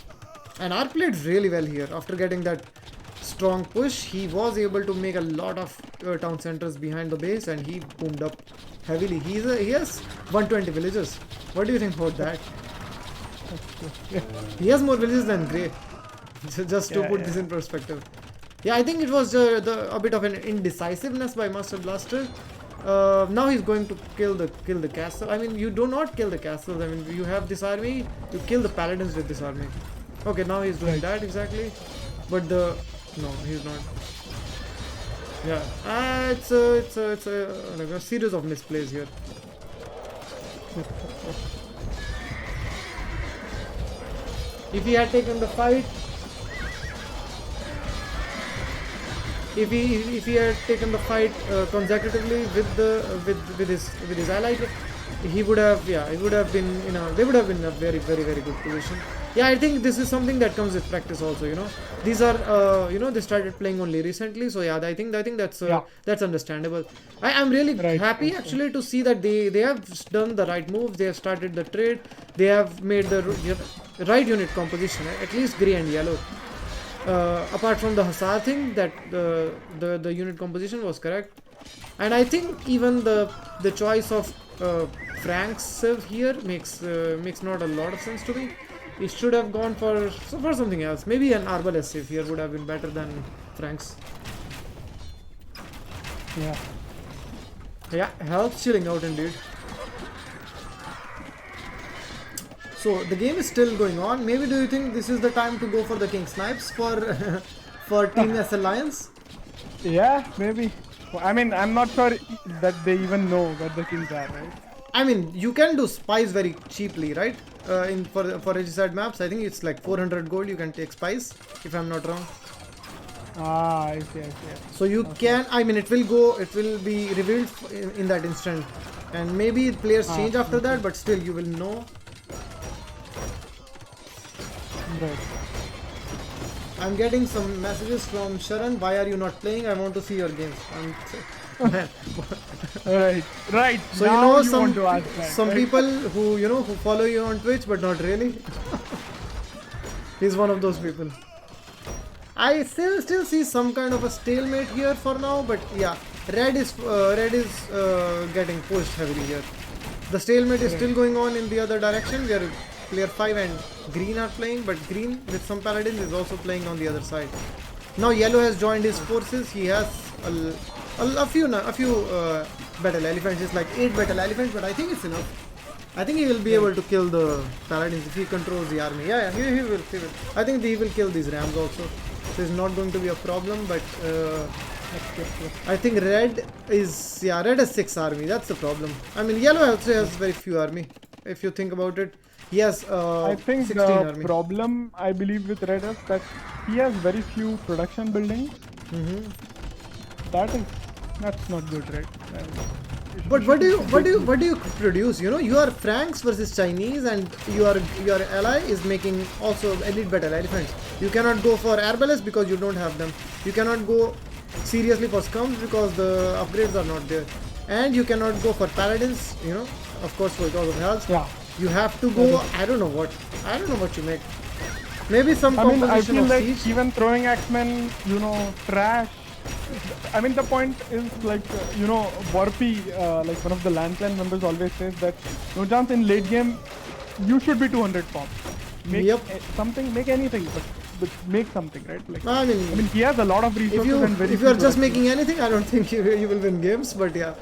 And Ark played really well here after getting that strong push. He was able to make a lot of town centers behind the base, and he boomed up heavily. He has 120 villages. What do you think about that? He has more villages than Grey. Just to put this in perspective. Yeah, I think it was a bit of an indecisiveness by Master Blaster. Now he's going to kill the castle. I mean, you do not kill the castles. I mean, you have this army. You kill the paladins with this army. Okay, now he's doing that exactly. But no, he's not. Yeah, it's a series of misplays here. If he had taken the fight, if he had taken the fight consecutively with his ally, they would have been in a very good position. Yeah, I think this is something that comes with practice also. These are they started playing only recently, so yeah, I think that's understandable. I'm really happy actually to see that they have done the right moves. They have started the trade. They have made the right unit composition, at least grey and yellow. Apart from the Hussar thing, that the unit composition was correct, and I think even the choice of Frank's Civ here makes not a lot of sense to me. It should have gone for something else. Maybe an Arbalest Civ here would have been better than Frank's. Yeah, helps chilling out indeed. So the game is still going on. Maybe do you think this is the time to go for the King Snipes for Team SLLions? Yeah, maybe. I mean, I'm not sure that they even know where the kings are, right? I mean, you can do spies very cheaply, right? For regicide maps, I think it's like 400 gold. You can take spies, if I'm not wrong. I see. So you can, I mean, it will be revealed in that instant. And maybe players change after that, but still you will know. Right. I'm getting some messages from Sharan. Why are you not playing? I want to see your games. Right. So now you know you want to ask that, some right? people who follow you on Twitch, but not really. He's one of those people. I still see some kind of a stalemate here for now, but yeah, red is getting pushed heavily here. The stalemate is still going on in the other direction where player 5 and green are playing, but green with some paladins is also playing on the other side. Now yellow has joined his forces. He has a few battle elephants. It's like 8 battle elephants, but I think it's enough. I think he will be able to kill the paladins if he controls the army. Yeah, he will. I think he will kill these rams also. So it's not going to be a problem, but I think red has 6 army. That's the problem. I mean, yellow also has very few army. If you think about it, he has I think 16 the army. problem I believe with red is that he has very few production buildings. That's not good, right? But what do you produce? You know, you are Franks versus Chinese, and your ally is making also elite battle elephants. You cannot go for arbalists because you don't have them. You cannot go seriously for scums because the upgrades are not there, and you cannot go for paladins. You know, of course, because of health. Yeah. You have to go. I don't know what you make. Maybe some I mean, I composition feel of like siege. even throwing axemen, trash. I mean, the point is like, Warpy, like one of the LAN clan members always says that no chance in late game, you should be 200 pop. Make something, make anything, but make something, right? Like, I mean, he has a lot of resources and very if you are just making anything, I don't think you will win games. But yeah,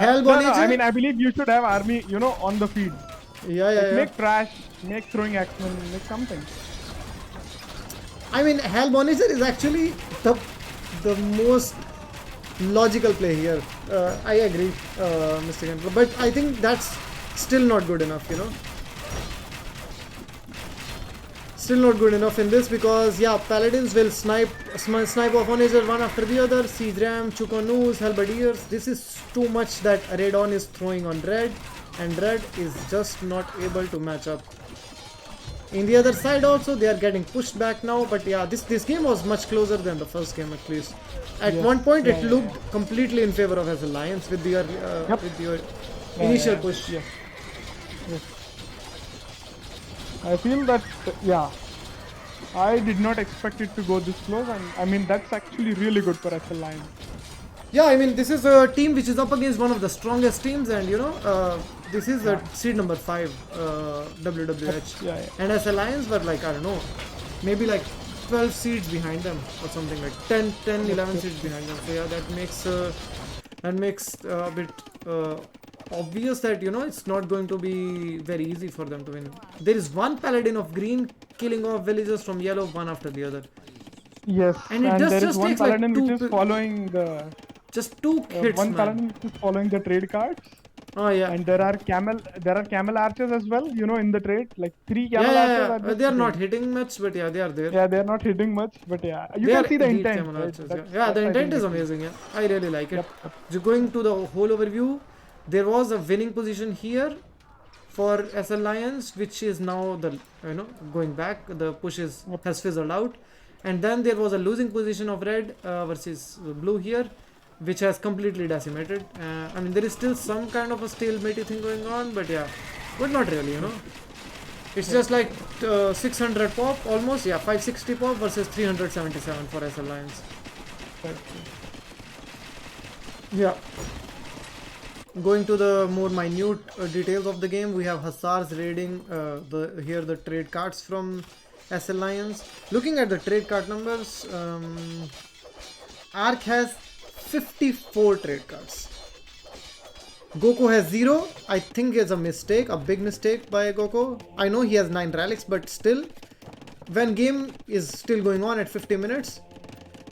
No, I mean, I believe you should have army, on the field. Yeah. Make trash, make throwing axemen, make something. I mean, Hellbonizer is actually the most logical play here. I agree, Mr. Kemper, but I think that's still not good enough, Still not good enough in this because, yeah, Paladins will snipe off Onager one after the other. Siege Ram, Chukonus, Halberdiers. This is too much that Redon is throwing on red, and red is just not able to match up. In the other side also, they are getting pushed back now, but yeah, this game was much closer than the first game at least. At one point, it looked completely in favor of SLLions with your initial push. Yes. I feel that, I did not expect it to go this close, and I mean, that's actually really good for SLLions. Yeah, I mean, this is a team which is up against one of the strongest teams, and this is the seed number 5 WWH. And SLLions were like, I don't know, maybe like 12 seeds behind them or something, like 10, 11 seeds behind them. So yeah, that makes a bit obvious that it's not going to be very easy for them to win. There is one paladin of green killing off villagers from yellow one after the other. Yes, and there just is one takes paladin like which is following the just 2 hits. One paladin which is following the trade cards. Oh yeah. And there are camel archers as well, in the trade, like 3 camel archers. Yeah. They are not hitting much, but yeah, they are there. Yeah, they are not hitting much, but yeah, you can see the intent. Right? The intent is amazing. Yeah, I really like it. Just going to the whole overview, there was a winning position here for SLLions, which is now going back. The push has fizzled out, and then there was a losing position of red versus blue here, which has completely decimated. I mean, there is still some kind of a stalemate thing going on, but yeah, but not really, It's just like 600 pop almost, 560 pop versus 377 for SLLions. Yeah. Going to the more minute details of the game, we have Hussars raiding the trade cards from SLLions. Looking at the trade card numbers, Ark has 54 trade cards. Goku has 0. I think it's a mistake, a big mistake by Goku. I know he has 9 relics, but still, when game is still going on at 50 minutes.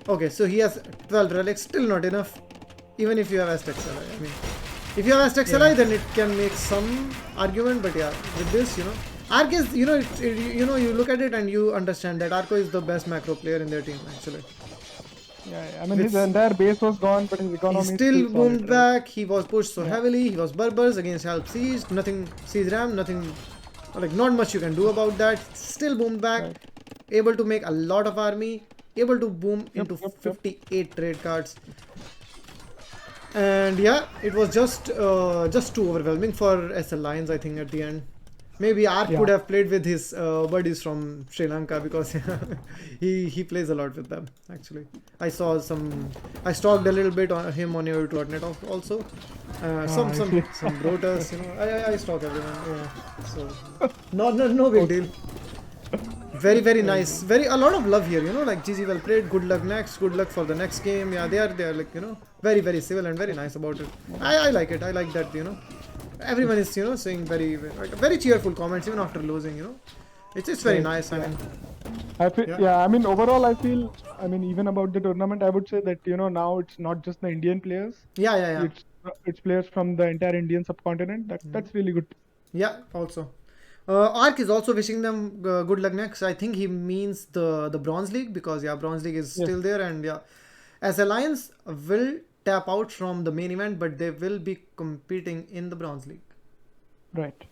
Okay, so he has 12 relics, still not enough. Even if you have Aztec Ally. I mean, if you have Aztec Ally, then it can make some argument, but yeah, with this, Ark is, you look at it and you understand that Arko is the best macro player in their team, actually. Yeah, I mean, his With entire base was gone, but his he economy is still still solid, boomed right? back. He was pushed so Yeah, heavily. He was Berbers against Halp Siege. Nothing Siege Ram. Nothing like not much you can do about that. Still boomed back. right. Able to make a lot of army. Able to boom Yep, into yep, yep. 58 trade cards. And yeah, it was just too overwhelming for SLLions, I think, at the end. Maybe Ark Yeah. could have played with his buddies from Sri Lanka because he plays a lot with them. Actually, I stalked a little bit on him on your .net also. Some I some see. some broters, I stalk everyone. Yeah, so no big Okay. deal. Very nice. Very a lot of love here. Like GG well played. Good luck next. Good luck for the next game. Yeah, they are like very civil and very nice about it. I like it. I like that. Everyone is saying very cheerful comments even after losing. It's very Right. nice. I Yeah. mean, I feel, yeah, yeah, I mean, overall, I mean, even about the tournament, I would say that, now it's not just the Indian players, yeah. it's players from the entire Indian subcontinent. That's really good. Yeah, also. Ark is also wishing them good luck next. I think he means the Bronze League because yeah, Bronze League is Yes. still there and yeah, as Alliance will tap out from the main event, but they will be competing in the Bronze League. Right.